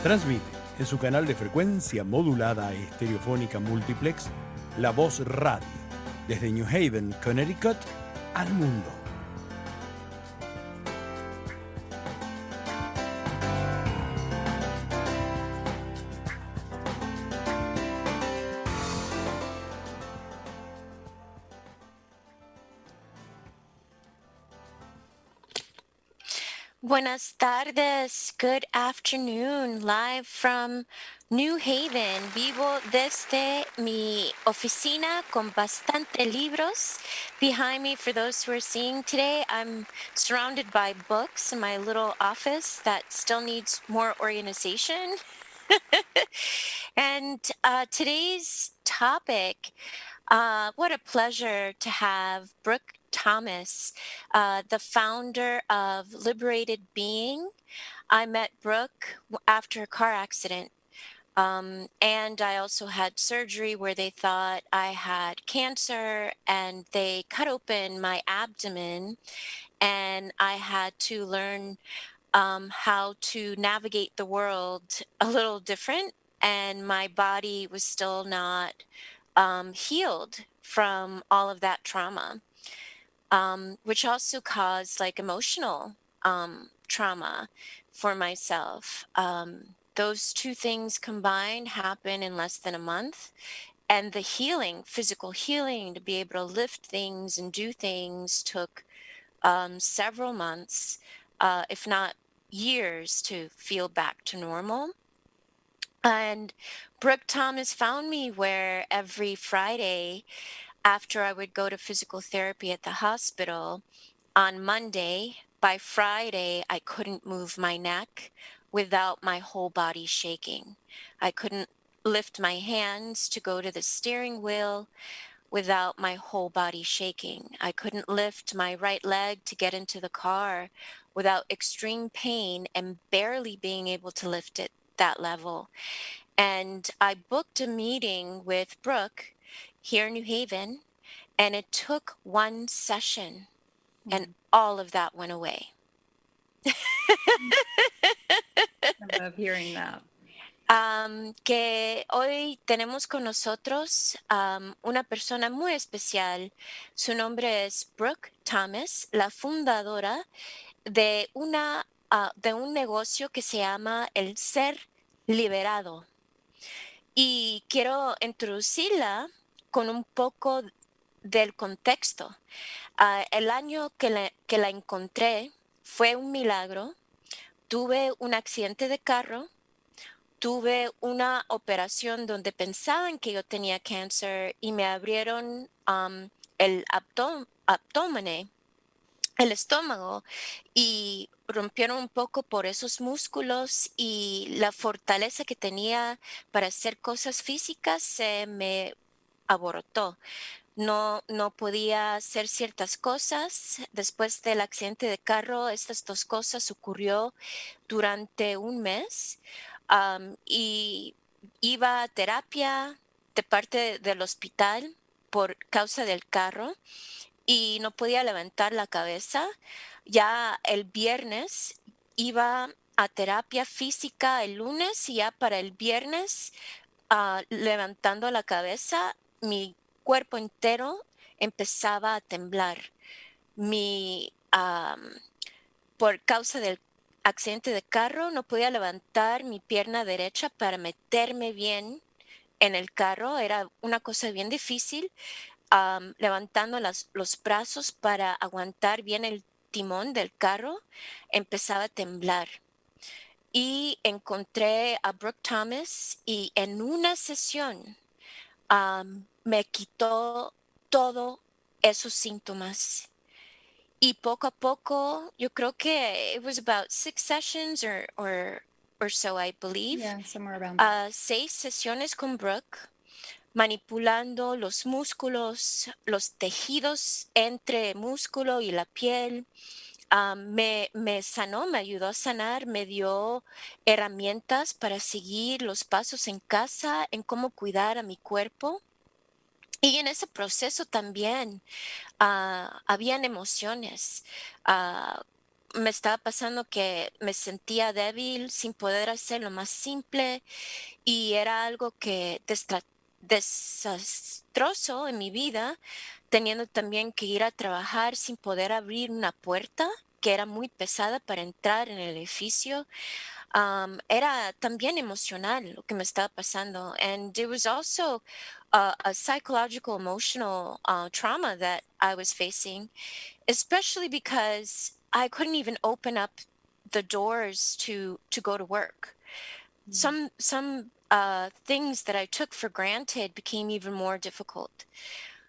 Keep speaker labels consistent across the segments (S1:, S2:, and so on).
S1: Transmite en su canal de frecuencia modulada estereofónica multiplex La Voz Radio, desde New Haven, Connecticut, al mundo.
S2: Buenas tardes, good afternoon, live from New Haven. Vivo desde mi oficina con bastante libros behind me. For those who are seeing today, I'm surrounded by books in my little office that still needs more organization. And today's topic, what a pleasure to have Brooke Thomas, the founder of Liberated Being. I met Brooke after a car accident. And I also had surgery where they thought I had cancer, and they cut open my abdomen, and I had to learn how to navigate the world a little different. And my body was still not healed from all of that trauma, which also caused like emotional trauma for myself. Those two things combined happen in less than a month. And the healing, physical healing, to be able to lift things and do things took several months, if not years, to feel back to normal. And Brooke Thomas found me where every Friday, after I would go to physical therapy at the hospital, on Monday, by Friday, I couldn't move my neck without my whole body shaking. I couldn't lift my hands to go to the steering wheel without my whole body shaking. I couldn't lift my right leg to get into the car without extreme pain and barely being able to lift it that level. And I booked a meeting with Brooke here in New Haven, and it took one session, and all of that went away.
S3: I love hearing that.
S2: Que hoy tenemos con nosotros una persona muy especial. Su nombre es Brooke Thomas, la fundadora de de un negocio que se llama El Ser Liberado. Y quiero introducirla con un poco del contexto. El año que la encontré fue un milagro. Tuve un accidente de carro. Tuve una operación donde pensaban que yo tenía cáncer y me abrieron el abdomen, el estómago, y rompieron un poco por esos músculos, y la fortaleza que tenía para hacer cosas físicas se me abortó. No podía hacer ciertas cosas. Después del accidente de carro, estas dos cosas ocurrió durante un mes. Y iba a terapia de parte del hospital por causa del carro y no podía levantar la cabeza. Ya el viernes iba a terapia física el lunes, y ya para el viernes, levantando la cabeza, mi cuerpo entero empezaba a temblar. Por causa del accidente de carro, no podía levantar mi pierna derecha para meterme bien en el carro. Era una cosa bien difícil, levantando los brazos para aguantar bien el timón del carro. Empezaba a temblar. Y encontré a Brooke Thomas, y en una sesión me quitó todos esos síntomas. Y poco a poco, yo creo que it was about 6 sessions or so, I believe.
S3: Yeah, somewhere around there.
S2: 6 sesiones con Brooke, manipulando los músculos, los tejidos entre músculo y la piel. Me sanó, me ayudó a sanar, me dio herramientas para seguir los pasos en casa, en cómo cuidar a mi cuerpo. Y en ese proceso también habían emociones. me estaba pasando que me sentía débil sin poder hacer lo más simple y era algo que desastroso en mi vida, teniendo también que ir a trabajar sin poder abrir una puerta que era muy pesada para entrar en el edificio. Era también emocional lo que me estaba pasando. And it was also a psychological, emotional trauma that I was facing, especially because I couldn't even open up the doors to go to work. Some things that I took for granted became even more difficult.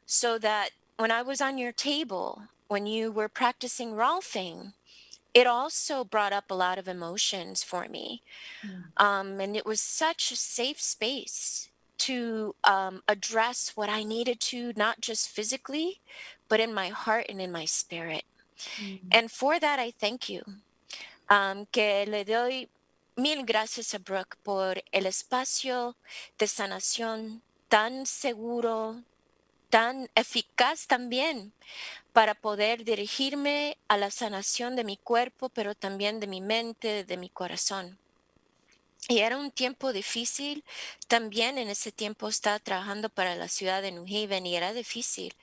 S2: So that when I was on your table, when you were practicing Rolfing, it also brought up a lot of emotions for me. And it was such a safe space to address what I needed to, not just physically, but in my heart and in my spirit. And for that, I thank you. Que le doy mil gracias a Brooke por el espacio de sanación tan seguro, tan eficaz también para poder dirigirme a la sanación de mi cuerpo, pero también de mi mente, de mi corazón. Y era un tiempo difícil. También en ese tiempo estaba trabajando para la ciudad de New Haven y era difícil.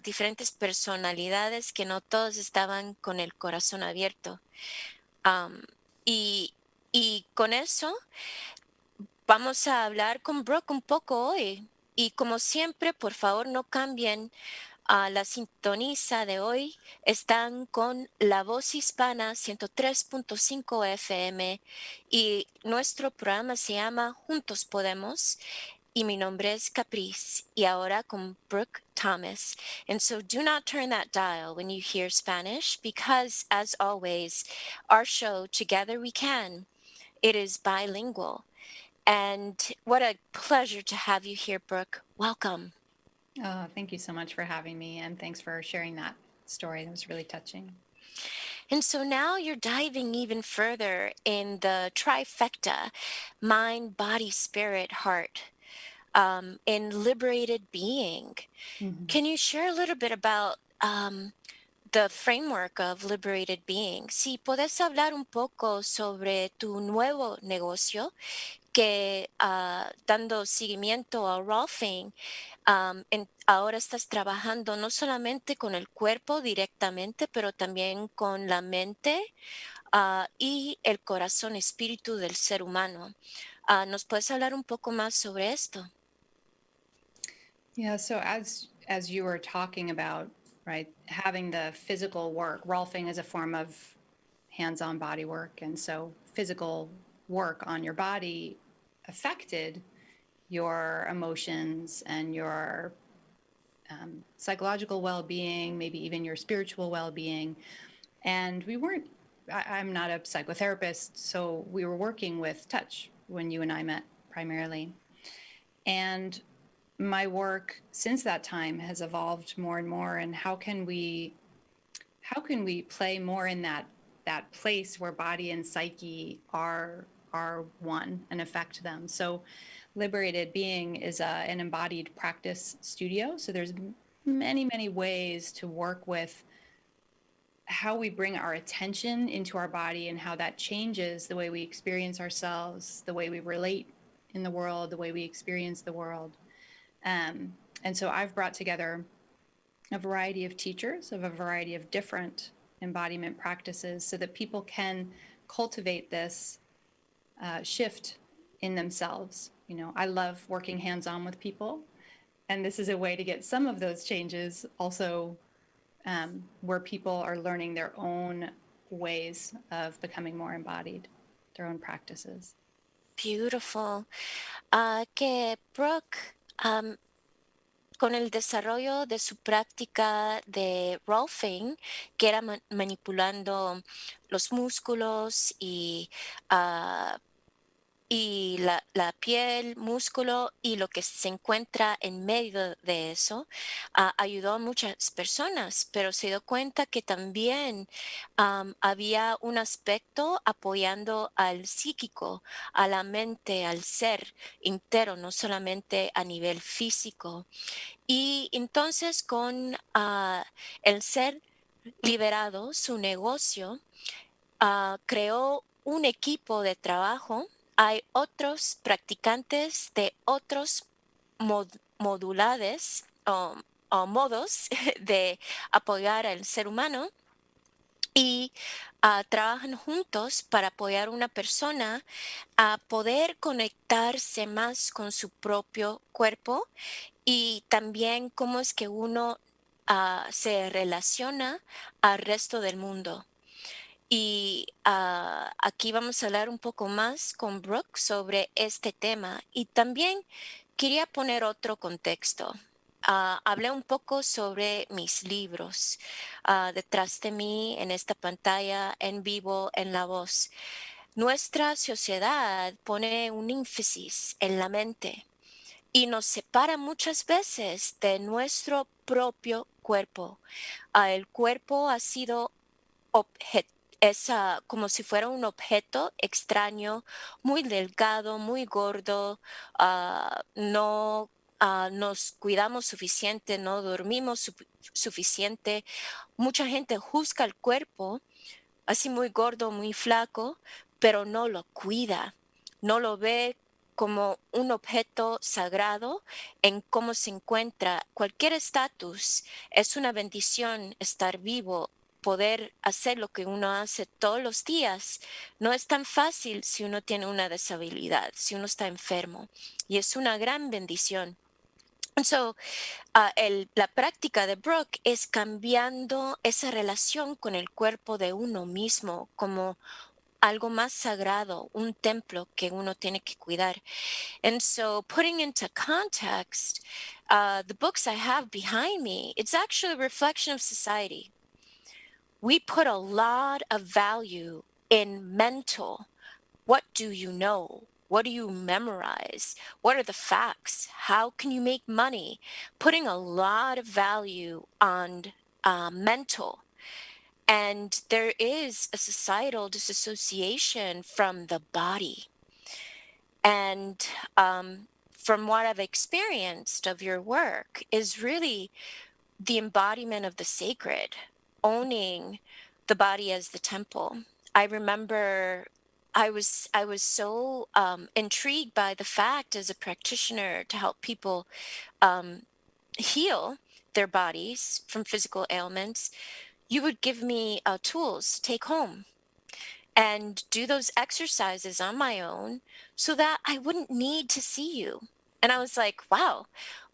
S2: Diferentes personalidades que no todos estaban con el corazón abierto. Um, y, y con eso vamos a hablar con Brooke un poco hoy. Y como siempre, por favor, no cambien la sintoniza de hoy. Están con La Voz Hispana 103.5 FM y nuestro programa se llama Juntos Podemos. Y mi nombre es Capprice y ahora con Brooke Thomas. And so do not turn that dial when you hear Spanish because, as always, our show, Together We Can, it is bilingual. And what a pleasure to have you here, Brooke. Welcome.
S3: Oh, thank you so much for having me, and thanks for sharing that story. That was really touching.
S2: And so now you're diving even further in the trifecta, mind, body, spirit, heart, in liberated being. Can you share a little bit about the framework of liberated being? Si puedes hablar un poco sobre tu nuevo negocio que dando seguimiento a Rolfing, ahora estás trabajando no solamente con el cuerpo directamente, pero también con la mente y el corazón, espíritu del ser humano. ¿Nos puedes hablar un poco más sobre esto?
S3: Yeah, so as you were talking about, right, having the physical work, Rolfing is a form of hands-on body work, and so physical work on your body affected your emotions and your psychological well-being, maybe even your spiritual well-being. And I'm not a psychotherapist, so we were working with touch when you and I met primarily. And my work since that time has evolved more and more. And how can we play more in that place where body and psyche are one and affect them? So Liberated Being is an embodied practice studio. So there's many ways to work with how we bring our attention into our body and how that changes the way we experience ourselves, the way we relate in the world, the way we experience the world. And so I've brought together a variety of teachers of a variety of different embodiment practices so that people can cultivate this shift in themselves. You know, I love working hands-on with people, and this is a way to get some of those changes also where people are learning their own ways of becoming more embodied, their own practices.
S2: Beautiful. Que Brooke, con el desarrollo de su práctica de Rolfing, que era manipulando los músculos y la piel, músculo y lo que se encuentra en medio de eso, ayudó a muchas personas, pero se dio cuenta que también había un aspecto apoyando al psíquico, a la mente, al ser entero, no solamente a nivel físico. Y entonces con el ser liberado su negocio, creó un equipo de trabajo. Hay otros practicantes de otros modulares o modos de apoyar al ser humano y trabajan juntos para apoyar a una persona a poder conectarse más con su propio cuerpo y también cómo es que uno se relaciona al resto del mundo. Y aquí vamos a hablar un poco más con Brooke sobre este tema. Y también quería poner otro contexto. Hablé un poco sobre mis libros. Detrás de mí, en esta pantalla, en vivo, en la voz. Nuestra sociedad pone un énfasis en la mente y nos separa muchas veces de nuestro propio cuerpo. El cuerpo ha sido es como si fuera un objeto extraño, muy delgado, muy gordo, no nos cuidamos suficiente, no dormimos suficiente. Mucha gente juzga el cuerpo así muy gordo, muy flaco, pero no lo cuida, no lo ve como un objeto sagrado en cómo se encuentra. Cualquier estatus es una bendición estar vivo, poder hacer lo que uno hace todos los días. No es tan fácil si uno tiene una deshabilidad, si uno está enfermo, y es una gran bendición. So, la práctica de Brooke es cambiando esa relación con el cuerpo de uno mismo como algo más sagrado, un templo que uno tiene que cuidar. And so, putting into context, the books I have behind me, it's actually a reflection of society. We put a lot of value in mental. What do you know? What do you memorize? What are the facts? How can you make money? Putting a lot of value on mental. And there is a societal disassociation from the body. And from what I've experienced of your work is really the embodiment of the sacred, owning the body as the temple. I remember I was so intrigued by the fact as a practitioner to help people um, heal their bodies from physical ailments. You would give me tools to take home and do those exercises on my own so that I wouldn't need to see you. And I was like, wow,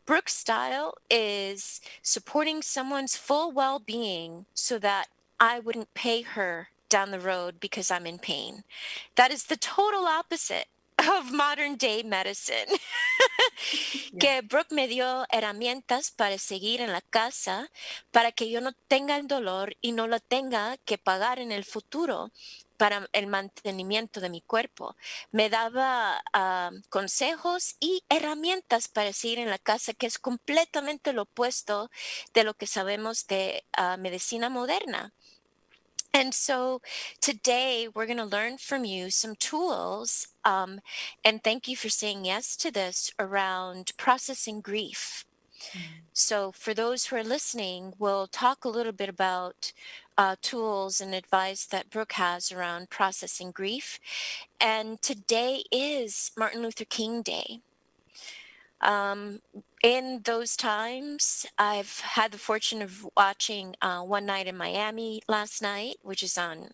S2: Brooke's style is supporting someone's full well being so that I wouldn't pay her down the road because I'm in pain. That is the total opposite of modern day medicine.
S3: Yeah.
S2: Que Brooke me dio herramientas para seguir en la casa para que yo no tenga el dolor y no lo tenga que pagar en el futuro para el mantenimiento de mi cuerpo. Me daba consejos y herramientas para seguir en la casa, que es completamente lo opuesto de lo que sabemos de medicina moderna. And so today we're going to learn from you some tools. And thank you for saying yes to this around processing grief. So, for those who are listening, we'll talk a little bit about tools and advice that Brooke has around processing grief. And today is Martin Luther King Day. In those times, I've had the fortune of watching One Night in Miami last night, which is on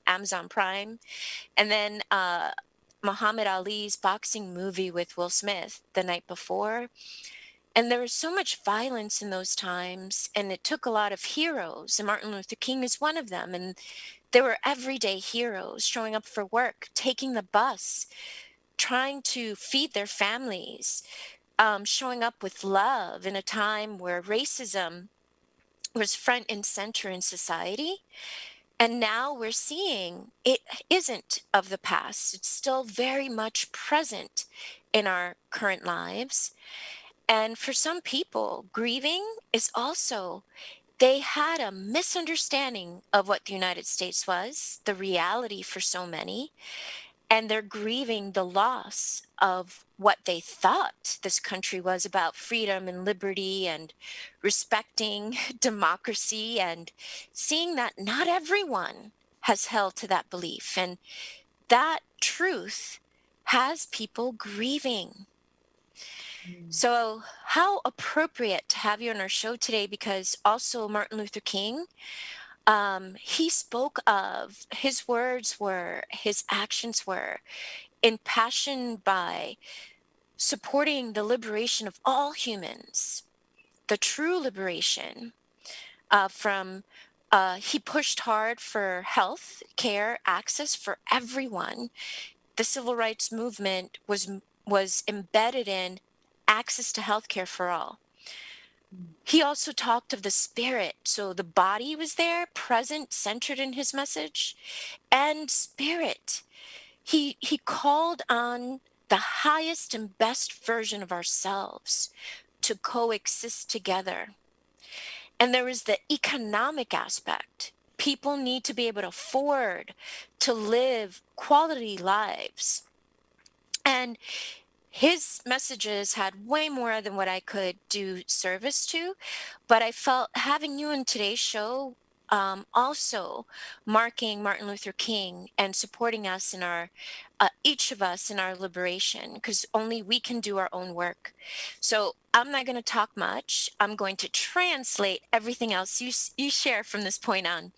S2: Amazon Prime, and then Muhammad Ali's boxing movie with Will Smith the night before. And there was so much violence in those times, and it took a lot of heroes, and Martin Luther King is one of them. And there were everyday heroes showing up for work, taking the bus, trying to feed their families, showing up with love in a time where racism was front and center in society. And now we're seeing it isn't of the past. It's still very much present in our current lives. And for some people, grieving is also, they had a misunderstanding of what the United States was, the reality for so many. and they're grieving the loss of what they thought this country was about: freedom and liberty and respecting democracy, and seeing that not everyone has held to that belief. And that truth has people grieving. So, how appropriate to have you on our show today, because also Martin Luther King, he spoke of, his words were, his actions were impassioned by supporting the liberation of all humans, the true liberation from. He pushed hard for health care access for everyone. The civil rights movement was embedded in access to healthcare for all. He also talked of the spirit. So the body was there, present, centered in his message, and spirit. He called on the highest and best version of ourselves to coexist together. And there is the economic aspect. People need to be able to afford to live quality lives. And his messages had way more than what I could do service to, but I felt having you in today's show, also marking Martin Luther King and supporting us in our, each of us in our liberation, because only we can do our own work. So I'm not going to talk much. I'm going to translate everything else you share from this point on.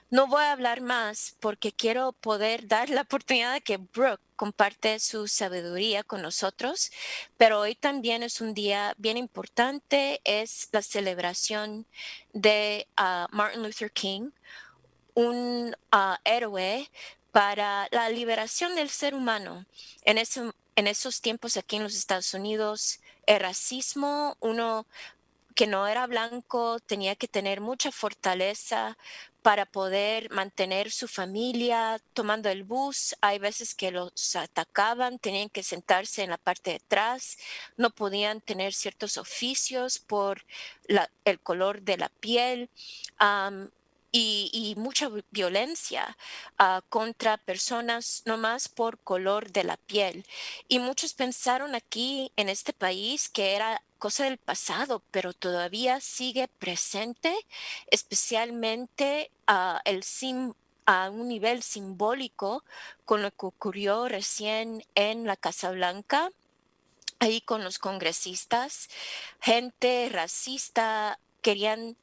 S2: No voy a hablar más porque quiero poder dar la oportunidad de que Brooke comparte su sabiduría con nosotros, pero hoy también es un día bien importante, es la celebración de Martin Luther King, un héroe para la liberación del ser humano. En esos tiempos aquí en los Estados Unidos, el racismo, uno que no era blanco tenía que tener mucha fortaleza para poder mantener su familia tomando el bus. Hay veces que los atacaban, tenían que sentarse en la parte de atrás, no podían tener ciertos oficios por el color de la piel. Y mucha violencia contra personas nomás por color de la piel. Y muchos pensaron aquí en este país que era cosa del pasado, pero todavía sigue presente, especialmente a un nivel simbólico con lo que ocurrió recién en la Casa Blanca, ahí con los congresistas. Gente racista querían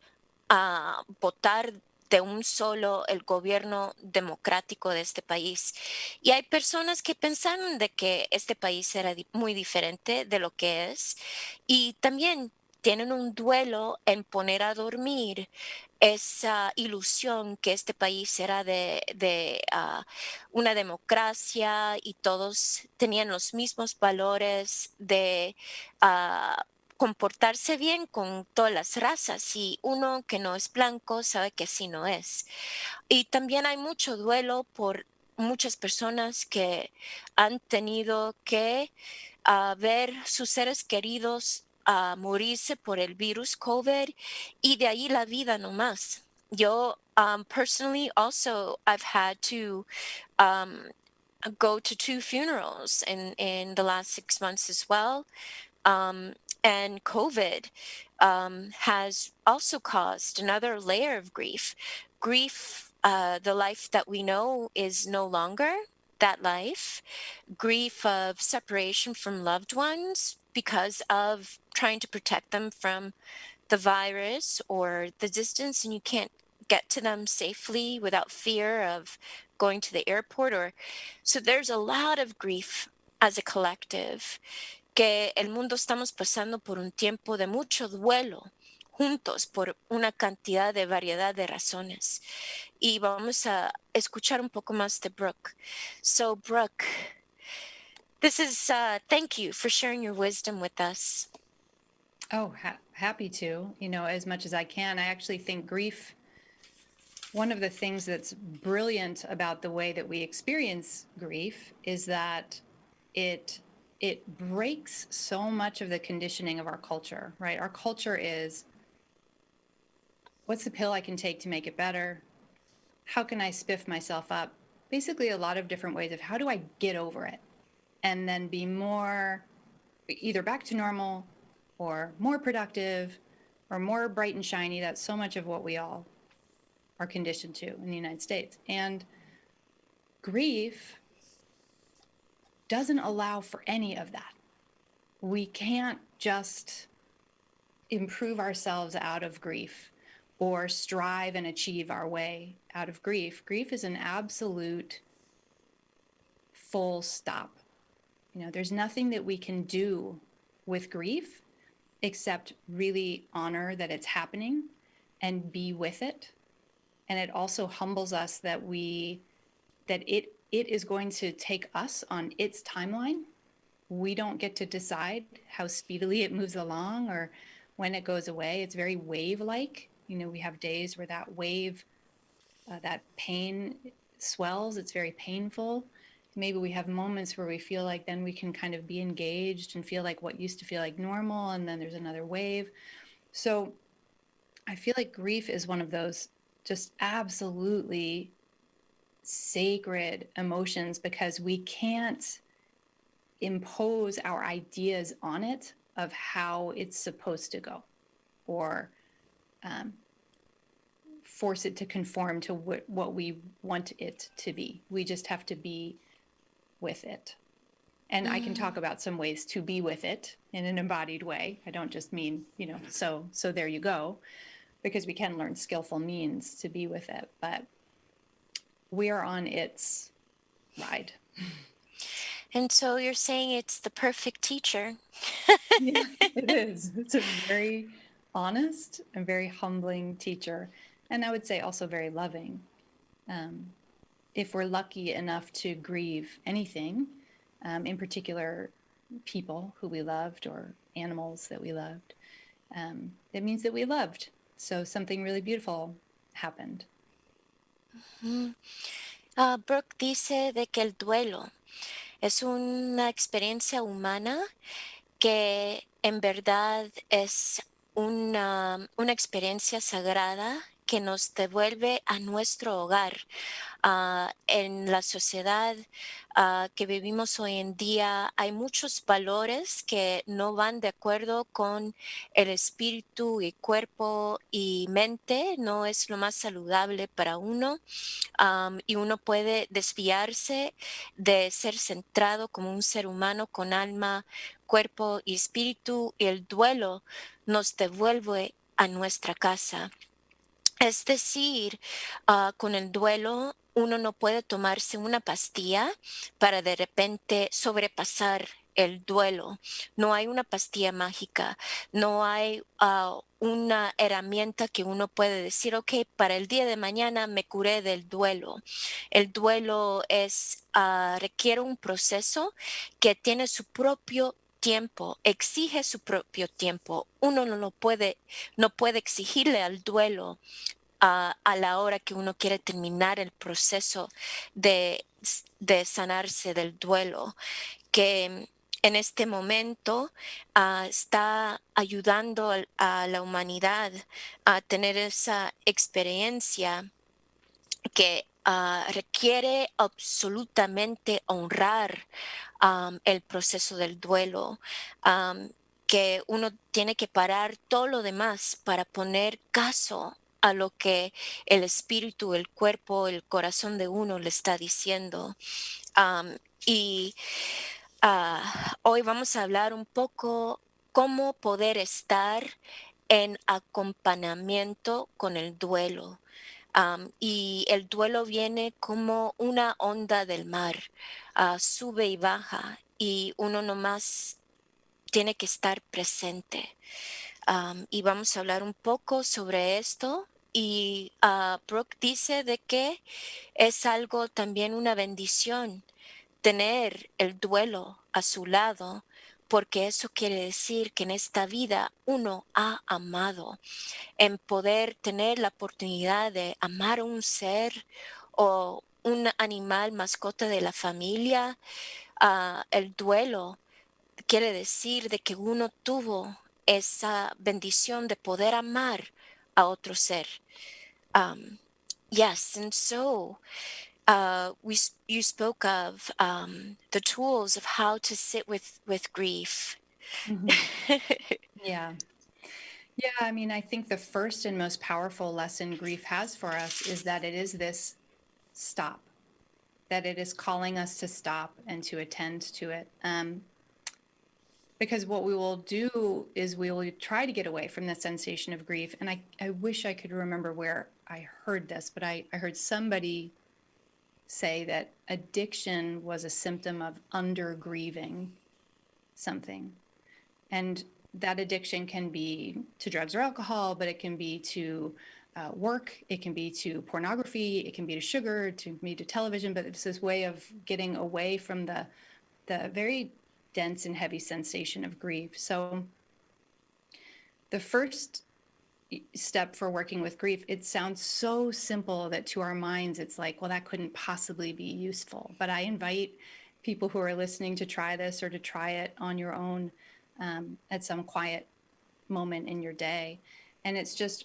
S2: votar de un solo el gobierno democrático de este país. Y hay personas que pensaron de que este país era muy diferente de lo que es, y también tienen un duelo en poner a dormir esa ilusión que este país era de una democracia y todos tenían los mismos valores de comportarse bien con todas las razas, y uno que no es blanco sabe que así no es. Y también hay mucho duelo por muchas personas que han tenido que ver sus seres queridos morirse por el virus COVID, y de ahí la vida nomás. Yo personally also I've had to go to 2 funerals in the last 6 months as well. And COVID has also caused another layer of grief. Grief, the life that we know is no longer that life. Grief of separation from loved ones because of trying to protect them from the virus or the distance, and you can't get to them safely without fear of going to the airport. Or so there's a lot of grief as a collective, que el mundo estamos pasando por un tiempo de mucho duelo juntos por una cantidad de variedad de razones. Y vamos a escuchar un poco más de Brooke. So Brooke, this is thank you for sharing your wisdom with us.
S3: Oh, happy to, as much as I can. I actually think grief, one of the things that's brilliant about the way that we experience grief is that it breaks so much of the conditioning of our culture, right? Our culture is, what's the pill I can take to make it better? How can I spiff myself up basically a lot of different ways of how do I get over it and then be more either back to normal or more productive or more bright and shiny. That's so much of what we all are conditioned to in the United States. And grief doesn't allow for any of that. We can't just improve ourselves out of grief or strive and achieve our way out of grief. Grief is an absolute full stop. There's nothing that we can do with grief except really honor that it's happening and be with it. And it also humbles us that it is going to take us on its timeline. We don't get to decide how speedily it moves along or when it goes away. It's very wave-like. We have days where that wave, that pain swells. It's very painful. Maybe we have moments where we feel like then we can kind of be engaged and feel like what used to feel like normal, and then there's another wave. So I feel like grief is one of those just absolutely sacred emotions because we can't impose our ideas on it of how it's supposed to go or force it to conform to what we want it to be. We just have to be with it. And I can talk about some ways to be with it in an embodied way. I don't just mean, so there you go, because we can learn skillful means to be with it, but we are on its ride.
S2: And so you're saying it's the perfect teacher.
S3: Yeah, it is. It's a very honest and very humbling teacher. And I would say also very loving. If we're lucky enough to grieve anything, in particular people who we loved or animals that we loved, it means that we loved. So something really beautiful happened.
S2: Brooke dice de que el duelo es una experiencia humana que en verdad es una experiencia sagrada que nos devuelve a nuestro hogar. En la sociedad que vivimos hoy en día hay muchos valores que no van de acuerdo con el espíritu y cuerpo y mente, no es lo más saludable para uno. Y uno puede desviarse de ser centrado como un ser humano con alma, cuerpo y espíritu, y el duelo nos devuelve a nuestra casa. Es decir, con el duelo uno no puede tomarse una pastilla para de repente sobrepasar el duelo. No hay una pastilla mágica, no hay una herramienta que uno puede decir, ok, para el día de mañana me curé del duelo. El duelo requiere un proceso que tiene su propio tiempo, exige su propio tiempo. Uno no puede exigirle al duelo a la hora que uno quiere terminar el proceso de sanarse del duelo, que en este momento está ayudando a la humanidad a tener esa experiencia que requiere absolutamente honrar el proceso del duelo, que uno tiene que parar todo lo demás para poner caso a lo que el espíritu, el cuerpo, el corazón de uno le está diciendo. Y hoy vamos a hablar un poco cómo poder estar en acompañamiento con el duelo. Y el duelo viene como una onda del mar, sube y baja, y uno nomás tiene que estar presente. Y vamos a hablar un poco sobre esto. Y Brooke dice de que es algo también una bendición tener el duelo a su lado, porque eso quiere decir que en esta vida uno ha amado. En poder tener la oportunidad de amar a un ser o un animal mascota de la familia, el duelo quiere decir de que uno tuvo esa bendición de poder amar a otro ser. Yes, and so you spoke of the tools of how to sit with grief.
S3: Mhm. Yeah. Yeah, I mean, I think the first and most powerful lesson grief has for us is that it is this stop, that it is calling us to stop and to attend to it. Because what we will do is we will try to get away from the sensation of grief. And I wish I could remember where I heard this, but I heard somebody say that addiction was a symptom of under grieving something. And that addiction can be to drugs or alcohol, but it can be to work, it can be to pornography, it can be to sugar, to be to television, but it's this way of getting away from the very dense and heavy sensation of grief. So the first step for working with grief, it sounds so simple that to our minds it's like, well, that couldn't possibly be useful. But I invite people who are listening to try this or to try it on your own at some quiet moment in your day. And it's just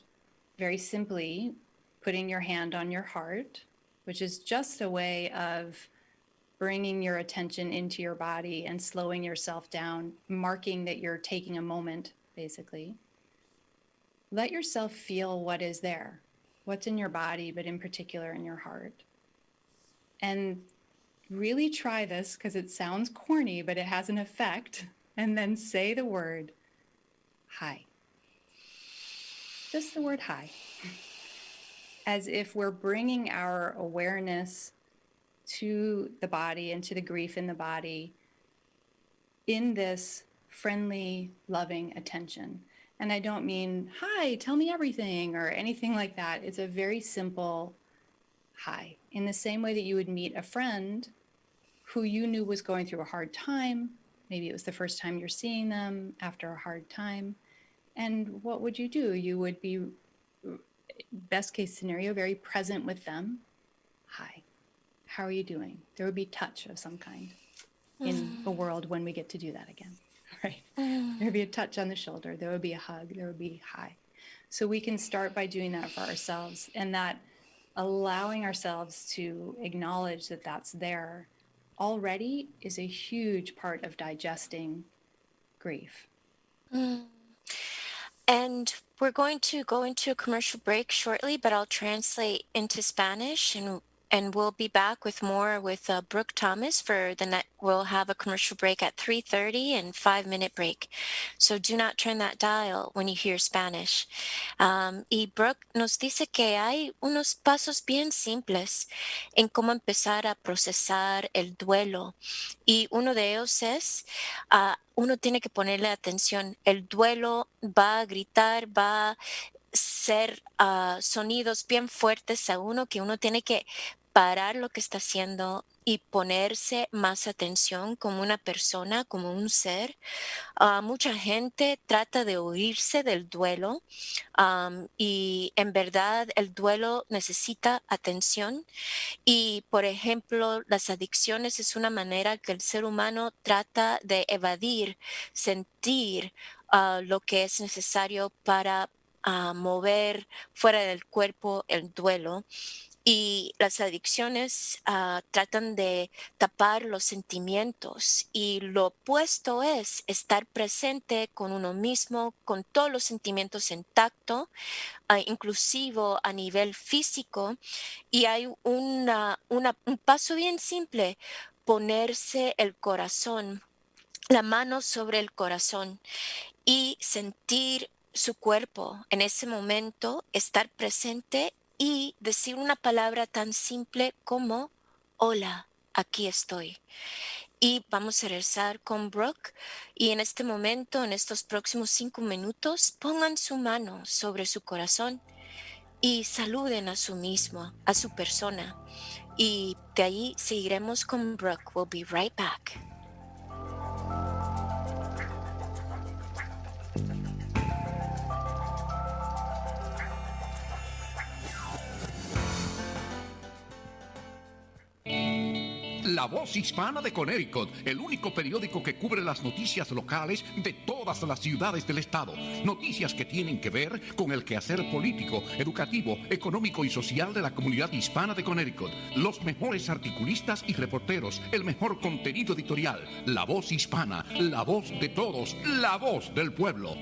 S3: very simply putting your hand on your heart, which is just a way of bringing your attention into your body and slowing yourself down, marking that you're taking a moment, basically. Let yourself feel what is there, what's in your body, but in particular in your heart. And really try this because it sounds corny, but it has an effect. And then say the word hi. Just the word hi. As if we're bringing our awareness to the body and to the grief in the body in this friendly, loving attention. And I don't mean, hi, tell me everything or anything like that. It's a very simple hi. In the same way that you would meet a friend who you knew was going through a hard time. Maybe it was the first time you're seeing them after a hard time. And what would you do? You would be, best case scenario, very present with them. Hi, how are you doing? There would be touch of some kind in a world when we get to do that again, right? There would be a touch on the shoulder. There would be a hug. There would be hi. So we can start by doing that for ourselves, and that allowing ourselves to acknowledge that that's there already is a huge part of digesting grief.
S2: And we're going to go into a commercial break shortly, but I'll translate into Spanish, and we'll be back with more with Brooke Thomas for the net. We'll have a commercial break at 3:30 and 5-minute break. So do not turn that dial when you hear Spanish. Y Brooke nos dice que hay unos pasos bien simples en cómo empezar a procesar el duelo. Y uno de ellos es, uno tiene que ponerle atención. El duelo va a gritar, va a ser sonidos bien fuertes a uno, que uno tiene que parar lo que está haciendo y ponerse más atención como una persona, como un ser. Mucha gente trata de huirse del duelo, y en verdad el duelo necesita atención. Y, por ejemplo, las adicciones es una manera que el ser humano trata de evadir, sentir lo que es necesario para mover fuera del cuerpo el duelo. Y las adicciones tratan de tapar los sentimientos, y lo opuesto es estar presente con uno mismo, con todos los sentimientos intactos, inclusivo a nivel físico. Y hay un paso bien simple: ponerse el corazón, la mano sobre el corazón y sentir su cuerpo en ese momento, estar presente y decir una palabra tan simple como hola, aquí estoy. Y vamos a regresar con Brooke. Y en este momento, en estos próximos 5 minutos, pongan su mano sobre su corazón y saluden a su mismo, a su persona. Y de ahí seguiremos con Brooke. We'll be right back.
S4: La La Voz Hispana de Connecticut, el único periódico que cubre las noticias locales de todas las ciudades del estado. Noticias que tienen que ver con el quehacer político, educativo, económico y social de la comunidad hispana de Connecticut. Los mejores articulistas y reporteros, el mejor contenido editorial. La Voz Hispana, la voz de todos, la voz del pueblo.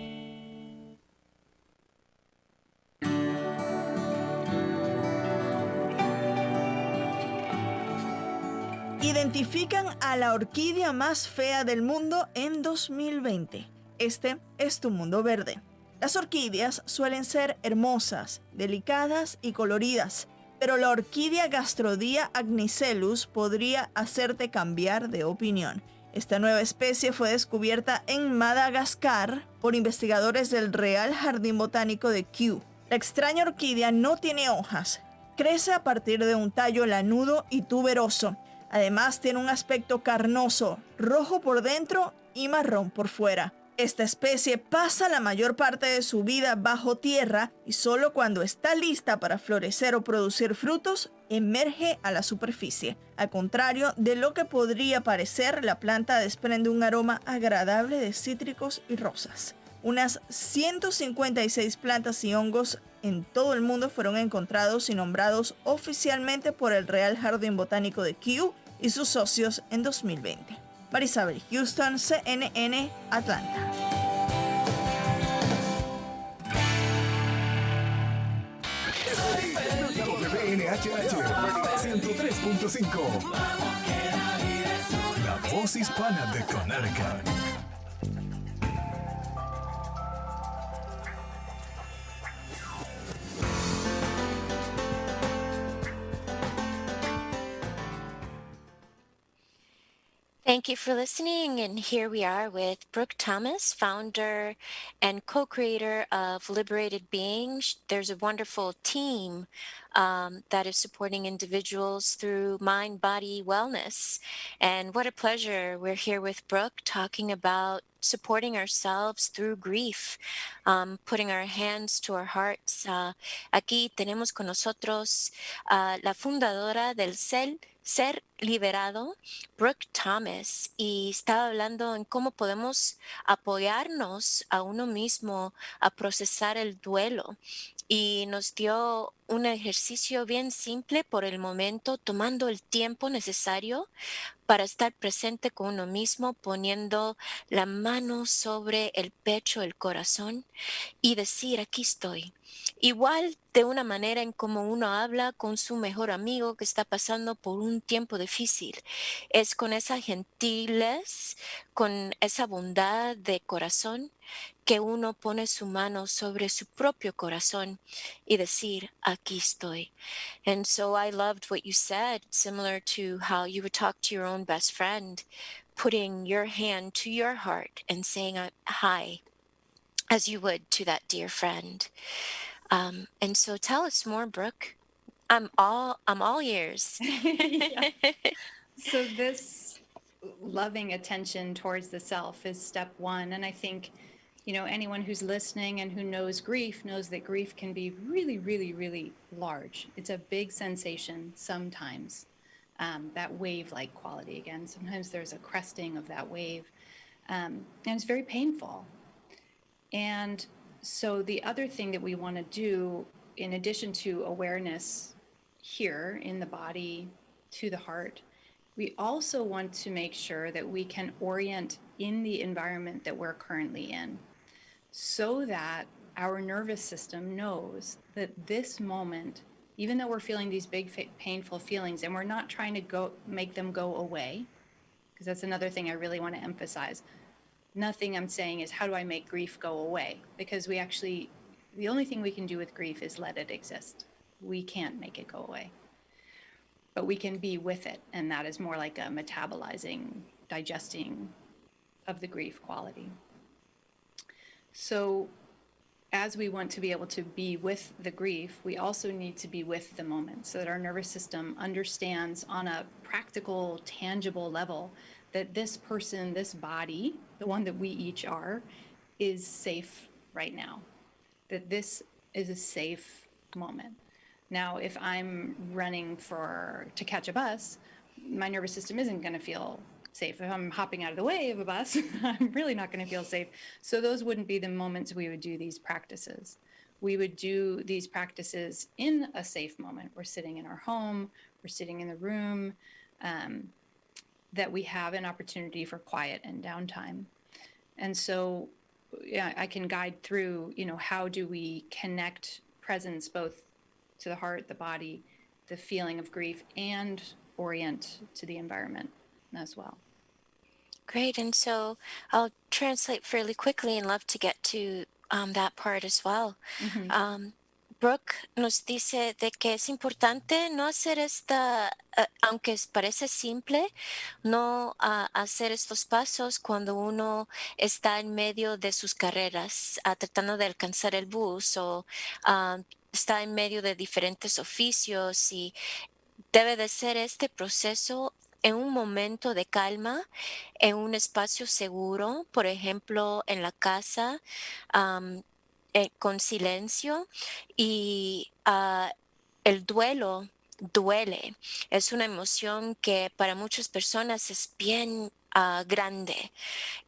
S5: Identifican a la orquídea más fea del mundo en 2020. Este es tu mundo verde. Las orquídeas suelen ser hermosas, delicadas y coloridas, pero la orquídea Gastrodia agnicellus podría hacerte cambiar de opinión. Esta nueva especie fue descubierta en Madagascar por investigadores del Real Jardín Botánico de Kew. La extraña orquídea no tiene hojas, crece a partir de un tallo lanudo y tuberoso. Además, tiene un aspecto carnoso, rojo por dentro y marrón por fuera. Esta especie pasa la mayor parte de su vida bajo tierra y solo cuando está lista para florecer o producir frutos, emerge a la superficie. Al contrario de lo que podría parecer, la planta desprende un aroma agradable de cítricos y rosas. Unas 156 plantas y hongos en todo el mundo fueron encontrados y nombrados oficialmente por el Real Jardín Botánico de Kew y sus socios en 2020. Marisabel Houston, CNN, Atlanta.
S6: WNHH 103.5. La Voz Hispana de Connecticut.
S2: Thank you for listening. And here we are with Brooke Thomas, founder and co-creator of Liberated Being. There's a wonderful team that is supporting individuals through mind-body wellness. And what a pleasure. We're here with Brooke talking about supporting ourselves through grief, putting our hands to our hearts. Aquí tenemos con nosotros la fundadora del Ser Liberado, Brooke Thomas, y estaba hablando en cómo podemos apoyarnos a uno mismo a procesar el duelo. Y nos dio un ejercicio bien simple por el momento, tomando el tiempo necesario para estar presente con uno mismo, poniendo la mano sobre el pecho, el corazón y decir, aquí estoy. Igual de una manera en como uno habla con su mejor amigo que está pasando por un tiempo difícil. Es con esa gentilez, con esa bondad de corazón que uno pone su mano sobre su propio corazón y decir, aquí estoy. And so I loved what you said, similar to how you would talk to your own best friend, putting your hand to your heart and saying hi, as you would to that dear friend. And so tell us more, Brooke. I'm all ears.
S3: Yeah. So this loving attention towards the self is step one. And I think, anyone who's listening and who knows grief knows that grief can be really, really, really large. It's a big sensation sometimes, that wave-like quality again. Sometimes there's a cresting of that wave, and it's very painful. And so the other thing that we want to do, in addition to awareness here in the body to the heart, we also want to make sure that we can orient in the environment that we're currently in so that our nervous system knows that this moment, even though we're feeling these big painful feelings, and we're not trying to make them go away, because that's another thing I really want to emphasize. Nothing I'm saying is how do I make grief go away? Because the only thing we can do with grief is let it exist. We can't make it go away. But we can be with it, and that is more like a metabolizing, digesting of the grief quality. So as we want to be able to be with the grief, we also need to be with the moment so that our nervous system understands on a practical, tangible level that this person, this body, the one that we each are, is safe right now, that this is a safe moment. Now, if I'm running to catch a bus, my nervous system isn't going to feel safe. If I'm hopping out of the way of a bus, I'm really not going to feel safe. So those wouldn't be the moments we would do these practices. We would do these practices in a safe moment. We're sitting in our home, we're sitting in the room, that we have an opportunity for quiet and downtime. And so yeah, I can guide through, how do we connect presence both to the heart, the body, the feeling of grief, and orient to the environment as well.
S2: Great. And so I'll translate fairly quickly and love to get to that part as well. Brooke nos dice de que es importante no hacer aunque parece simple, no hacer estos pasos cuando uno está en medio de sus carreras, tratando de alcanzar el bus o está en medio de diferentes oficios, y debe de ser este proceso en un momento de calma, en un espacio seguro, por ejemplo, en la casa, con silencio, y el duelo duele. Es una emoción que para muchas personas es bien grande,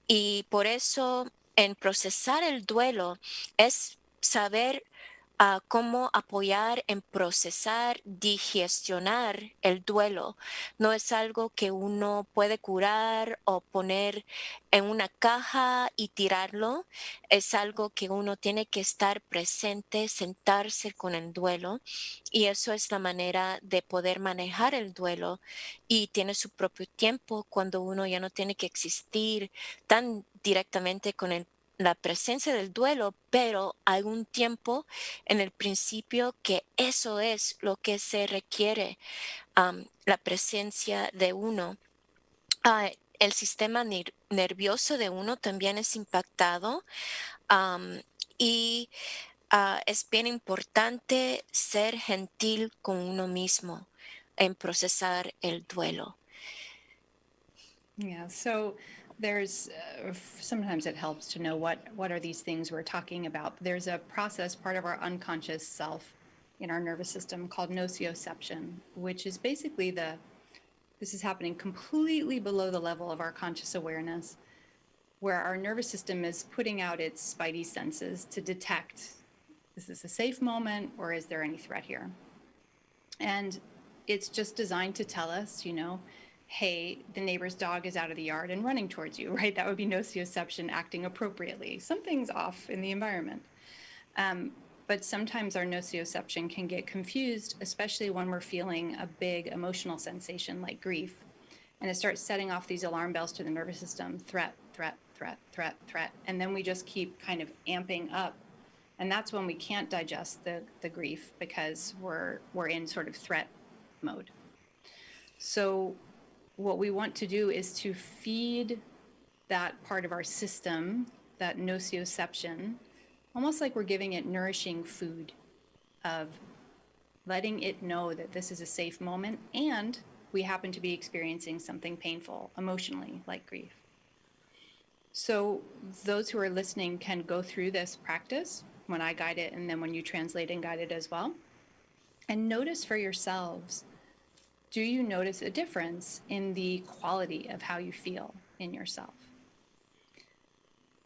S2: y por eso en procesar el duelo es saber cómo apoyar en procesar, digestionar el duelo. No es algo que uno puede curar o poner en una caja y tirarlo. Es algo que uno tiene que estar presente, sentarse con el duelo, y eso es la manera de poder manejar el duelo, y tiene su propio tiempo cuando uno ya no tiene que existir tan directamente con la presencia del duelo, pero hay un tiempo en el principio que eso es lo que se requiere, la presencia de uno. El sistema nervioso de uno también es impactado, y es bien importante ser gentil con uno mismo en procesar el duelo.
S3: Yeah, so there's sometimes it helps to know what are these things we're talking about. There's a process, part of our unconscious self in our nervous system, called nocioception, which is basically this is happening completely below the level of our conscious awareness, where our nervous system is putting out its spidey senses to detect, is this a safe moment or is there any threat here? And it's just designed to tell us, hey, the neighbor's dog is out of the yard and running towards you, right? That would be nocioception acting appropriately. Something's off in the environment. But sometimes our nocioception can get confused, especially when we're feeling a big emotional sensation like grief. And it starts setting off these alarm bells to the nervous system: threat, threat, threat, threat, threat. And then we just keep kind of amping up. And that's when we can't digest the grief, because we're in sort of threat mode. So what we want to do is to feed that part of our system, that nocioception, almost like we're giving it nourishing food, of letting it know that this is a safe moment and we happen to be experiencing something painful emotionally, like grief. So those who are listening can go through this practice when I guide it, and then when you translate and guide it as well. And notice for yourselves, do you notice a difference in the quality of how you feel in yourself?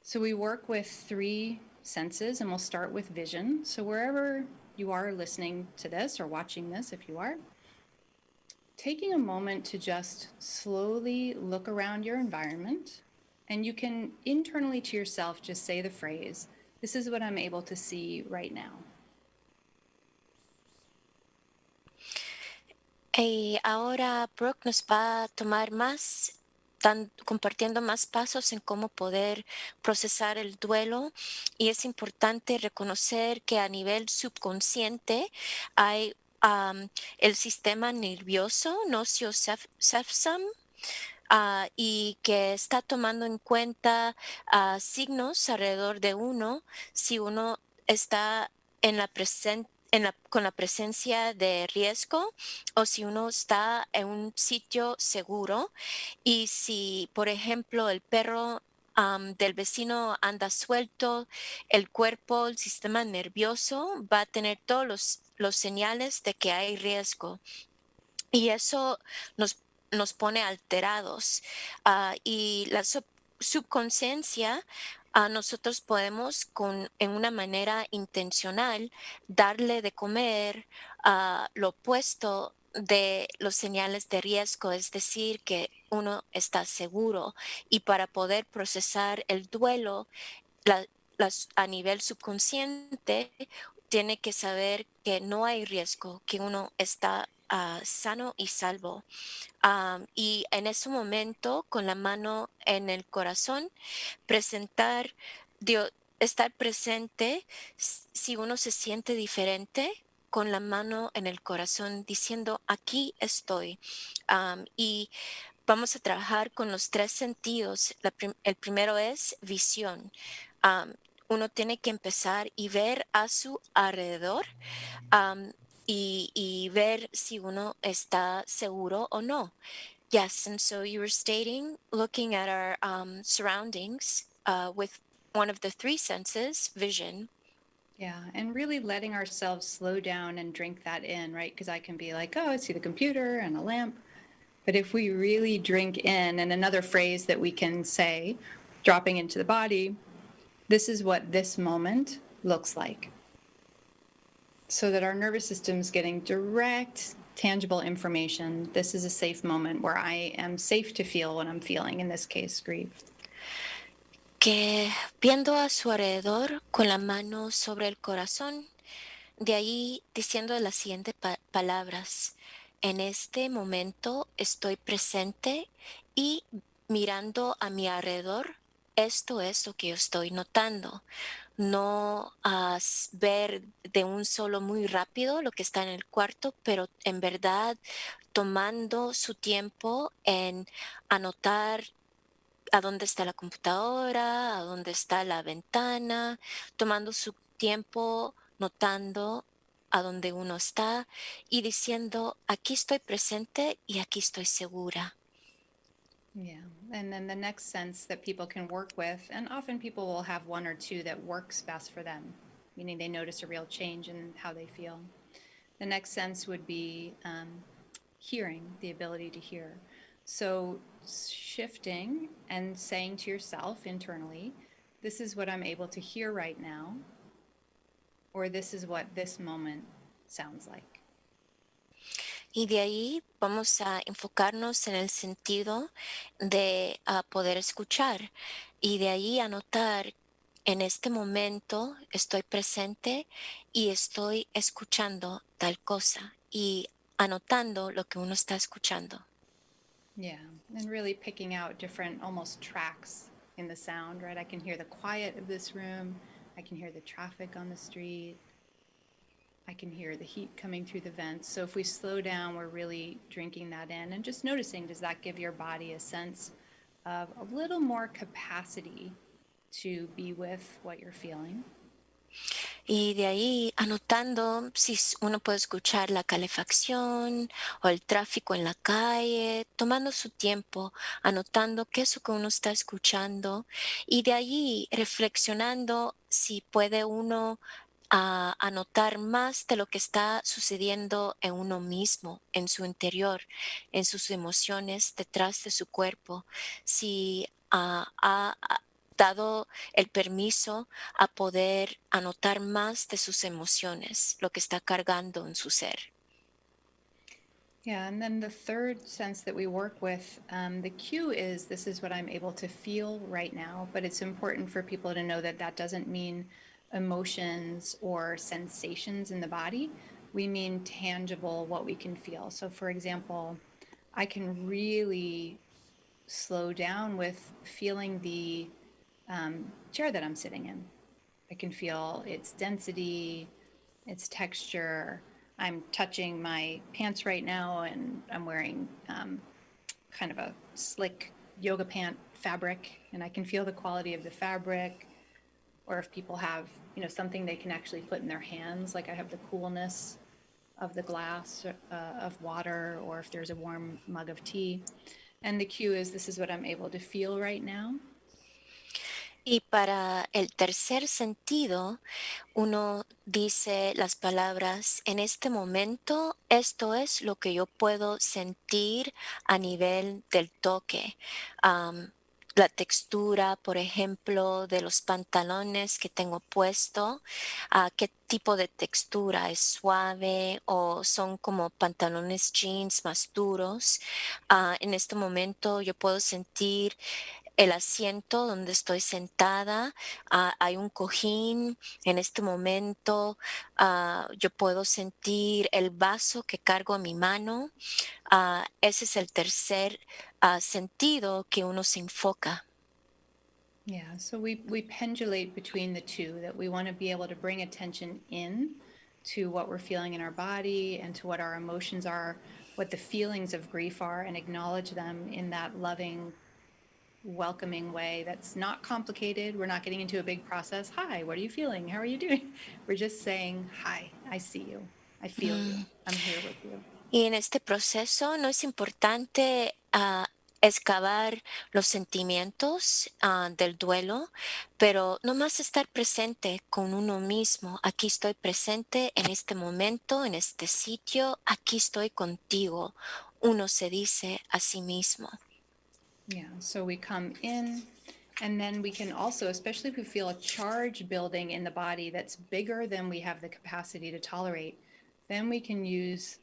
S3: So we work with 3 senses, and we'll start with vision. So wherever you are listening to this or watching this, if you are, taking a moment to just slowly look around your environment, and you can internally to yourself just say the phrase, "This is what I'm able to see right now."
S2: Y ahora Brooke nos va a tomar compartiendo más pasos en cómo poder procesar el duelo, y es importante reconocer que a nivel subconsciente hay el sistema nervioso nocioception, y que está tomando en cuenta signos alrededor de uno, si uno está con la presencia de riesgo, o si uno está en un sitio seguro. Y si, por ejemplo, el perro del vecino anda suelto, el cuerpo, el sistema nervioso va a tener todos los señales de que hay riesgo. Y eso nos nos pone alterados. Y la subconsciencia, nosotros podemos en una manera intencional darle de comer lo opuesto de los señales de riesgo, es decir, que uno está seguro. Y para poder procesar el duelo, la- a nivel subconsciente, tiene que saber que no hay riesgo, que uno está sano y salvo. Y en ese momento, con la mano en el corazón, presentar, estar presente si uno se siente diferente, con la mano en el corazón diciendo, aquí estoy. Y vamos a trabajar con los tres sentidos. El primero es visión. Am, Uno tiene que empezar y ver a su alrededor, am, y ver si uno está seguro o no. Yes, and so you were stating, looking at our surroundings with one of the three senses, vision.
S3: Yeah, and really letting ourselves slow down and drink that in, right? Because I can be like, oh, I see the computer and a lamp. But if we really drink in, and another phrase that we can say, dropping into the body, this is what this moment looks like. So that our nervous system's getting direct, tangible information. This is a safe moment where I am safe to feel what I'm feeling, in this case, grief.
S2: Que viendo a su alrededor con la mano sobre el corazón, de ahí diciendo las siguientes palabras. En este momento estoy presente y mirando a mi alrededor. Esto es lo que yo estoy notando. No ver de un solo muy rápido lo que está en el cuarto, pero en verdad tomando su tiempo en anotar a dónde está la computadora, a dónde está la ventana, tomando su tiempo, notando a dónde uno está y diciendo, aquí estoy presente y aquí estoy segura.
S3: Yeah. And then the next sense that people can work with, and often people will have one or two that works best for them, meaning they notice a real change in how they feel. The next sense would be hearing, the ability to hear. So shifting and saying to yourself internally, this is what I'm able to hear right now, or this is what this moment sounds like.
S2: Y de ahí vamos a enfocarnos en el sentido de poder escuchar y de ahí anotar, en este momento estoy presente y estoy escuchando tal cosa y anotando lo que uno está escuchando.
S3: Yeah, and really picking out different almost tracks in the sound, right? I can hear the quiet of this room. I can hear the traffic on the street. I can hear the heat coming through the vents. So if we slow down, we're really drinking that in and just noticing, does that give your body a sense of a little more capacity to be with what you're feeling?
S2: Y de ahí anotando si uno puede escuchar la calefacción o el tráfico en la calle, tomando su tiempo, anotando qué es lo que uno está escuchando y de ahí reflexionando si puede uno anotar más de lo que está sucediendo en uno mismo, en su interior, en sus emociones, detrás de su cuerpo. Si ha dado el permiso a poder anotar más de sus emociones, lo que está cargando en su ser.
S3: Yeah, and then the third sense that we work with, the cue is this is what I'm able to feel right now, but it's important for people to know that that doesn't mean emotions or sensations in the body. We mean tangible, what we can feel. So, for example, I can really slow down with feeling the chair that I'm sitting in. I can feel its density, its texture. I'm touching my pants right now, and I'm wearing kind of a slick yoga pant fabric, and I can feel the quality of the fabric. Or if people have, something they can actually put in their hands, like I have the coolness of the glass of water, or if there's a warm mug of tea. And the cue is this is what I'm able to feel right now.
S2: Y para el tercer sentido, uno dice las palabras, en este momento, esto es lo que yo puedo sentir a nivel del toque. Am, la textura, por ejemplo, de los pantalones que tengo puesto, qué tipo de textura, es suave o son como pantalones jeans más duros. En este momento yo puedo sentir el asiento donde estoy sentada, hay un cojín en este momento, yo puedo sentir el vaso que cargo a mi mano. Ese es el tercer sentido que uno se enfoca.
S3: Yeah, so we pendulate between the two, that we want to be able to bring attention in to what we're feeling in our body and to what our emotions are, what the feelings of grief are, and acknowledge them in that loving, welcoming way that's not complicated. We're not getting into a big process. Hi, what are you feeling? How are you doing? We're just saying, hi, I see you. I feel you. I'm here with you.
S2: Y en este proceso no es importante excavar los sentimientos del duelo, pero no más estar presente con uno mismo. Aquí estoy presente en este momento, en este sitio, aquí estoy contigo. Uno se dice a sí mismo.
S3: Yeah, so we come in, and then we can also, especially if we feel a charge building in the body that's bigger than we have the capacity to tolerate, then we can use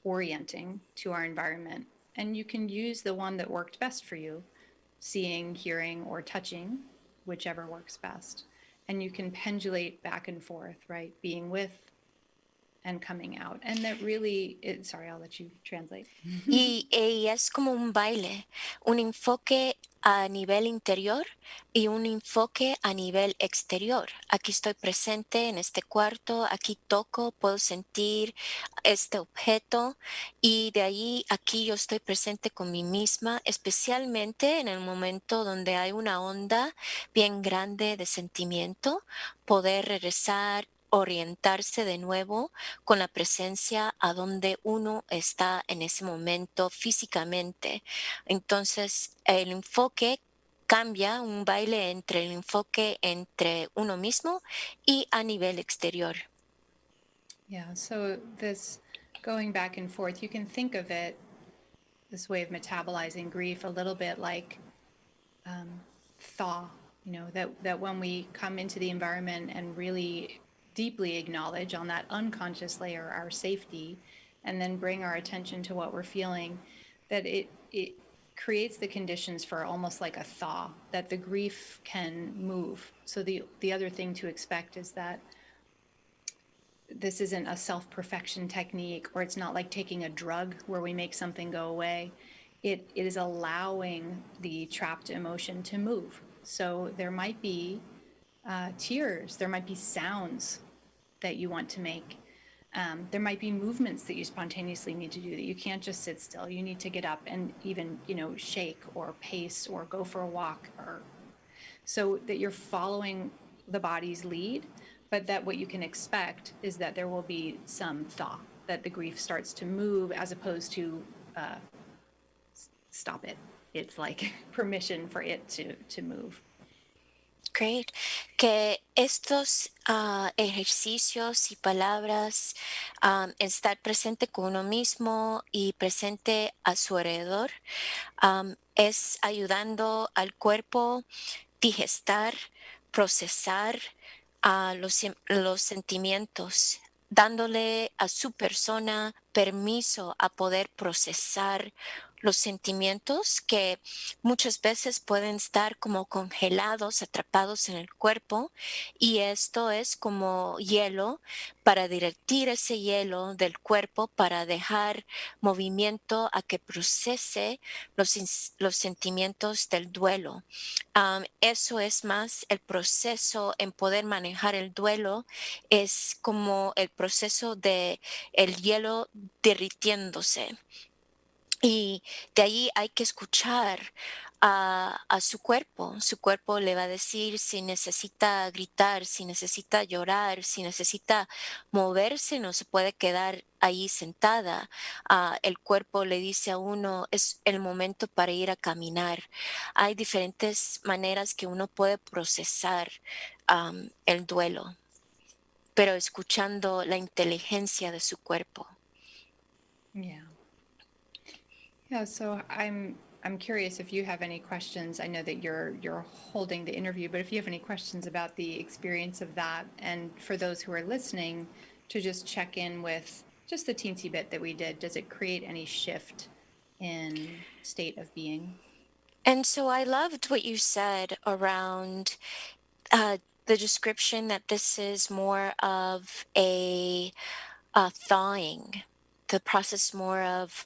S3: orienting to our environment. And you can use the one that worked best for you, seeing, hearing, or touching, whichever works best. And you can pendulate back and forth, right? Being with and coming out. And that really, sorry, I'll let you translate.
S2: Y es como un baile, un enfoque a nivel interior y un enfoque a nivel exterior. Aquí estoy presente en este cuarto, aquí toco, puedo sentir este objeto y de ahí aquí yo estoy presente con mí misma, especialmente en el momento donde hay una onda bien grande de sentimiento, poder regresar, orientarse de nuevo con la presencia a donde uno está en ese momento físicamente. Entonces, el enfoque cambia, un baile entre el enfoque entre uno mismo y a nivel exterior.
S3: Yeah, so this going back and forth, you can think of it, this way of metabolizing grief, a little bit like thaw, that when we come into the environment and really deeply acknowledge on that unconscious layer our safety, and then bring our attention to what we're feeling, that it creates the conditions for almost like a thaw, that the grief can move. So the other thing to expect is that this isn't a self-perfection technique, or it's not like taking a drug where we make something go away. It is allowing the trapped emotion to move. So there might be tears, there might be sounds that you want to make. There might be movements that you spontaneously need to do, that you can't just sit still. You need to get up and even, shake or pace or go for a walk, or so that you're following the body's lead, but that what you can expect is that there will be some thaw, that the grief starts to move as opposed to stop it. It's like permission for it to move.
S2: Great. Que estos ejercicios y palabras, estar presente con uno mismo y presente a su alrededor, es ayudando al cuerpo digestar, procesar los sentimientos, dándole a su persona permiso a poder procesar los sentimientos que muchas veces pueden estar como congelados, atrapados en el cuerpo, y esto es como hielo para derretir ese hielo del cuerpo, para dejar movimiento a que procese los sentimientos del duelo. Eso es más el proceso en poder manejar el duelo, es como el proceso de el hielo derritiéndose. Y de ahí hay que escuchar a su cuerpo. Su cuerpo le va a decir si necesita gritar, si necesita llorar, si necesita moverse, no se puede quedar ahí sentada. El cuerpo le dice a uno, es el momento para ir a caminar. Hay diferentes maneras que uno puede procesar el duelo, pero escuchando la inteligencia de su cuerpo.
S3: Yeah. Yeah, so I'm curious if you have any questions. I know that you're holding the interview, but if you have any questions about the experience of that, and for those who are listening, to just check in with just the teensy bit that we did. Does it create any shift in state of being?
S2: And so I loved what you said around the description that this is more of a thawing, the process more of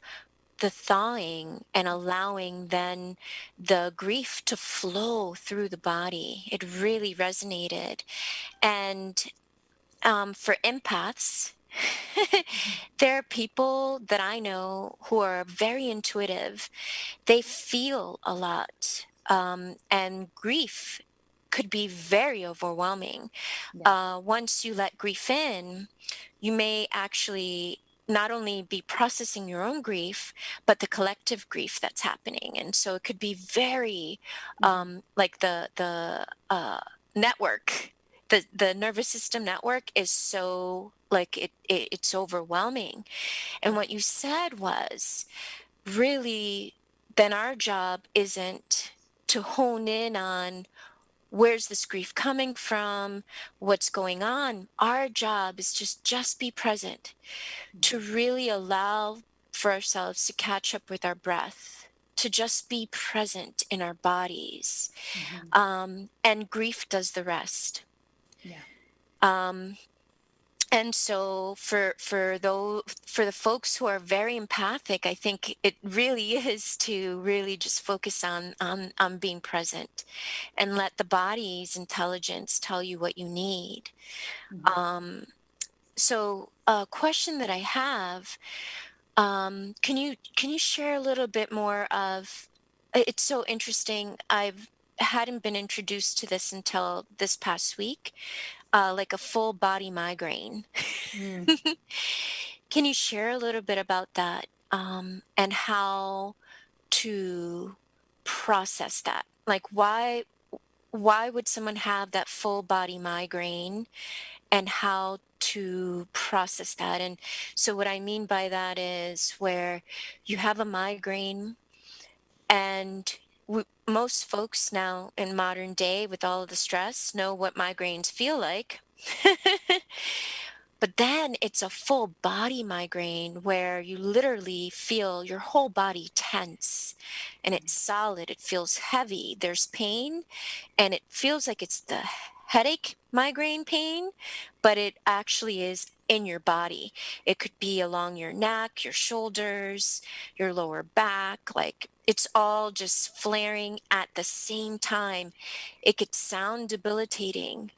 S2: the thawing and allowing then the grief to flow through the body. It really resonated. And for empaths, there are people that I know who are very intuitive. They feel a lot, and grief could be very overwhelming.
S3: Yeah.
S2: Once you let grief in, you may actually not only be processing your own grief, but the collective grief that's happening. And so it could be very like the network. The nervous system network is so like it's overwhelming. And what you said was really then our job isn't to hone in on where's this grief coming from, what's going on. Our job is just be present, to really allow for ourselves to catch up with our breath, to just be present in our bodies. And grief does the rest.
S3: Yeah.
S2: And so for the folks who are very empathic, I think it really is to really just focus on being present and let the body's intelligence tell you what you need. So a question that I have, can you share a little bit more of, it's so interesting. I've hadn't been introduced to this until this past week, like a full body migraine. Can you share a little bit about that, and how to process that? Like why would someone have that full body migraine, and how to process that? And so what I mean by that is where you have a migraine, and most folks now in modern day with all of the stress know what migraines feel like. But then it's a full body migraine where you literally feel your whole body tense, and it's solid. It feels heavy. There's pain, and it feels like it's the headache migraine pain, but it actually is in your body. It could be along your neck, your shoulders, your lower back. Like it's all just flaring at the same time. It could sound debilitating.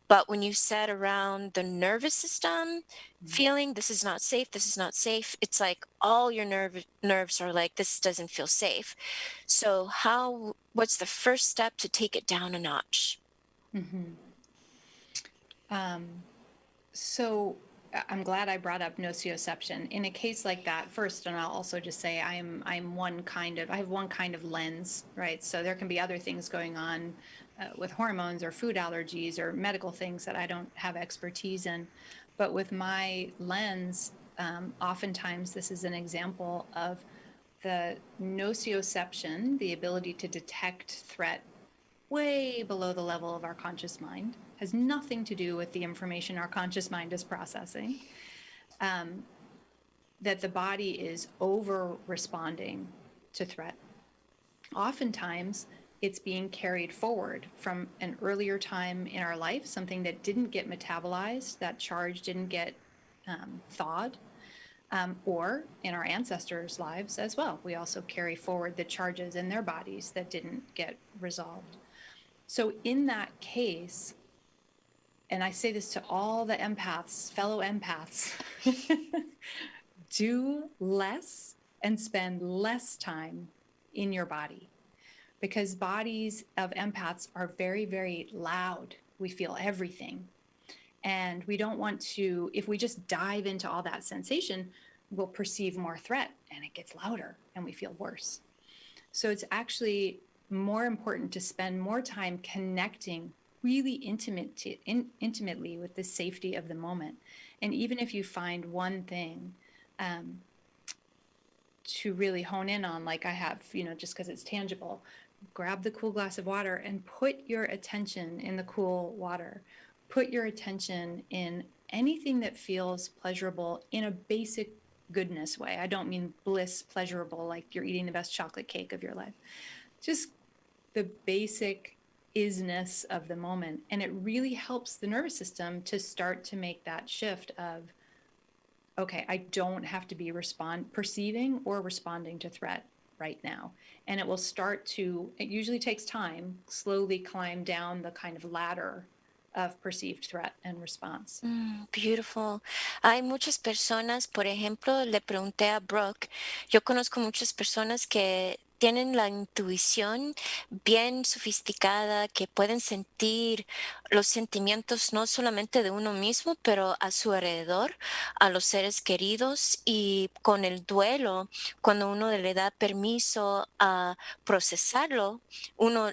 S2: But when you said around the nervous system, feeling this is not safe, it's like all your nerves are like, this doesn't feel safe. So what's the first step to take it down a notch?
S3: So I'm glad I brought up nociception. In a case like that, first, and I'll also just say I have one kind of lens, right? So there can be other things going on with hormones or food allergies or medical things that I don't have expertise in. But with my lens, oftentimes this is an example of the nociception, the ability to detect threat way below the level of our conscious mind, has nothing to do with the information our conscious mind is processing, that the body is over responding to threat. Oftentimes, it's being carried forward from an earlier time in our life, something that didn't get metabolized, that charge didn't get thawed, or in our ancestors' lives as well. We also carry forward the charges in their bodies that didn't get resolved. So in that case, and I say this to all the empaths, fellow empaths, do less and spend less time in your body, because bodies of empaths are very, very loud. We feel everything. And we don't want to, if we just dive into all that sensation, we'll perceive more threat and it gets louder and we feel worse. So it's actually more important to spend more time connecting really intimately with the safety of the moment. And even if you find one thing to really hone in on, like I have, just because it's tangible, grab the cool glass of water and put your attention in the cool water. Put your attention in anything that feels pleasurable in a basic goodness way. I don't mean bliss pleasurable, like you're eating the best chocolate cake of your life. Just the basic isness of the moment. And it really helps the nervous system to start to make that shift of, okay, I don't have to be perceiving or responding to threat right now. And it will start to, it usually takes time, slowly climb down the kind of ladder of perceived threat and response.
S2: Beautiful. Hay muchas personas, por ejemplo, le pregunté a Brooke, yo conozco muchas personas que tienen la intuición bien sofisticada, que pueden sentir los sentimientos no solamente de uno mismo, pero a su alrededor, a los seres queridos, y con el duelo, cuando uno le da permiso a procesarlo, uno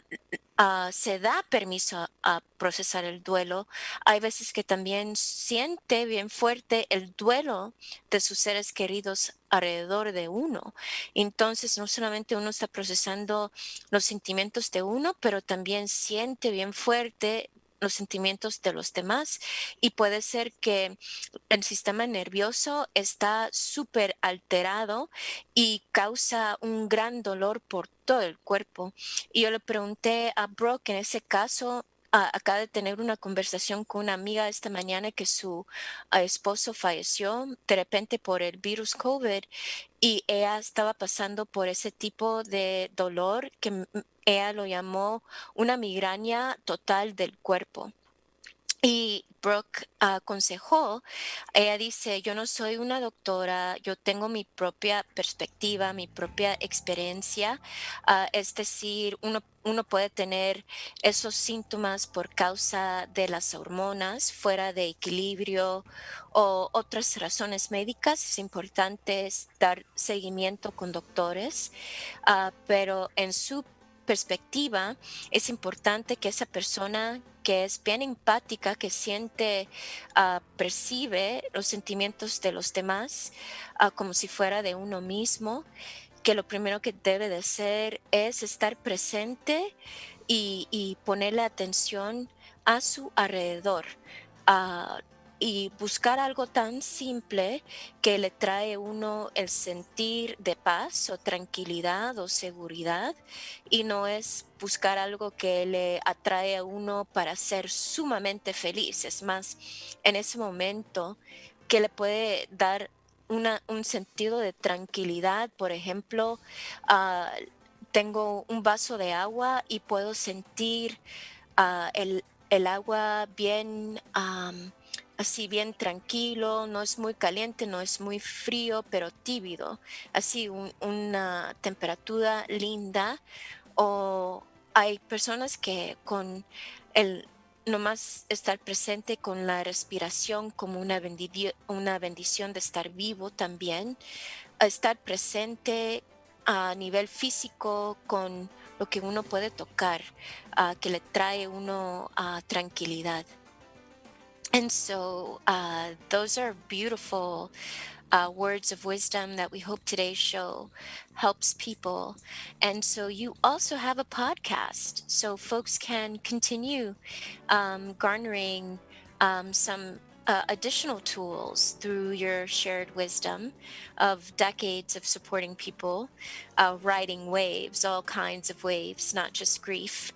S2: se da permiso a procesar el duelo. Hay veces que también siente bien fuerte el duelo de sus seres queridos alrededor de uno. Entonces, no solamente uno está procesando los sentimientos de uno, pero también siente bien fuerte los sentimientos de los demás, y puede ser que el sistema nervioso está súper alterado y causa un gran dolor por todo el cuerpo. Y yo le pregunté a Brooke, en ese caso, acaba de tener una conversación con una amiga esta mañana que su esposo falleció de repente por el virus COVID, y ella estaba pasando por ese tipo de dolor que ella lo llamó una migraña total del cuerpo. Y Brooke aconsejó, ella dice, yo no soy una doctora, yo tengo mi propia perspectiva, mi propia experiencia. Es decir, uno puede tener esos síntomas por causa de las hormonas fuera de equilibrio o otras razones médicas. Es importante dar seguimiento con doctores, pero en su perspectiva es importante que esa persona que es bien empática, que siente, percibe los sentimientos de los demás como si fuera de uno mismo, que lo primero que debe de hacer es estar presente y ponerle atención a su alrededor. Y buscar algo tan simple que le trae uno el sentir de paz o tranquilidad o seguridad, y no es buscar algo que le atrae a uno para ser sumamente feliz. Es más, en ese momento que le puede dar un sentido de tranquilidad. Por ejemplo, tengo un vaso de agua y puedo sentir el agua bien así bien tranquilo, no es muy caliente, no es muy frío, pero tibio, así una temperatura linda. O hay personas que con el nomás estar presente con la respiración como una bendición de estar vivo también, estar presente a nivel físico con lo que uno puede tocar, que le trae uno tranquilidad. And so those are beautiful words of wisdom that we hope today's show helps people. And so you also have a podcast, so folks can continue garnering some additional tools through your shared wisdom of decades of supporting people, riding waves, all kinds of waves, not just grief.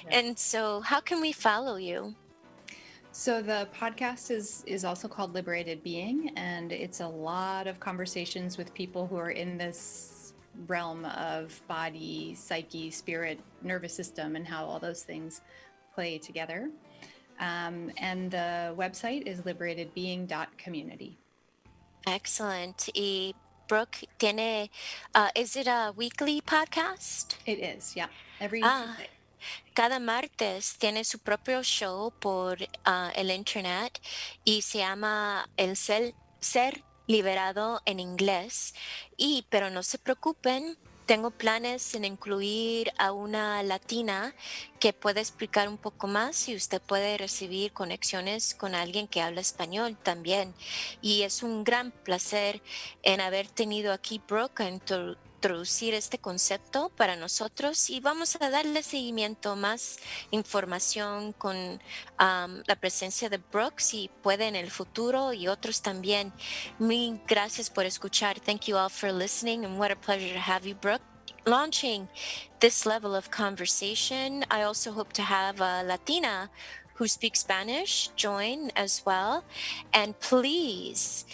S2: And so how can we follow you?
S3: So the podcast is also called Liberated Being, and it's a lot of conversations with people who are in this realm of body, psyche, spirit, nervous system, and how all those things play together. And the website is liberatedbeing.community.
S2: Excellent. Y Brooke tiene, is it a weekly podcast?
S3: It is, yeah. Every
S2: Ah,
S3: Tuesday.
S2: cada martes tiene su propio show por el internet y se llama Ser Liberado en inglés. Pero no se preocupen, tengo planes en incluir a una latina que pueda explicar un poco más y usted puede recibir conexiones con alguien que habla español también. Y es un gran placer en haber tenido aquí Brooke a introducir este concepto para nosotros y vamos a darle seguimiento, más información con la presencia de Brooke si puede en el futuro y otros también. Mil gracias por escuchar. Thank you all for listening and what a pleasure to have you, Brooke, launching this level of conversation. I also hope to have a Latina who speaks Spanish join as well. And please,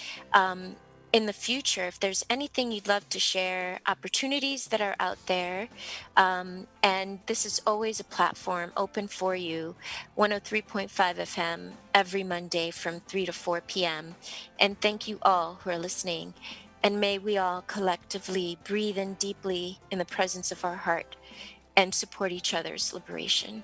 S2: in the future, if there's anything you'd love to share, opportunities that are out there, and this is always a platform open for you, 103.5 FM every Monday from 3 to 4 p.m. And thank you all who are listening. And may we all collectively breathe in deeply in the presence of our heart and support each other's liberation.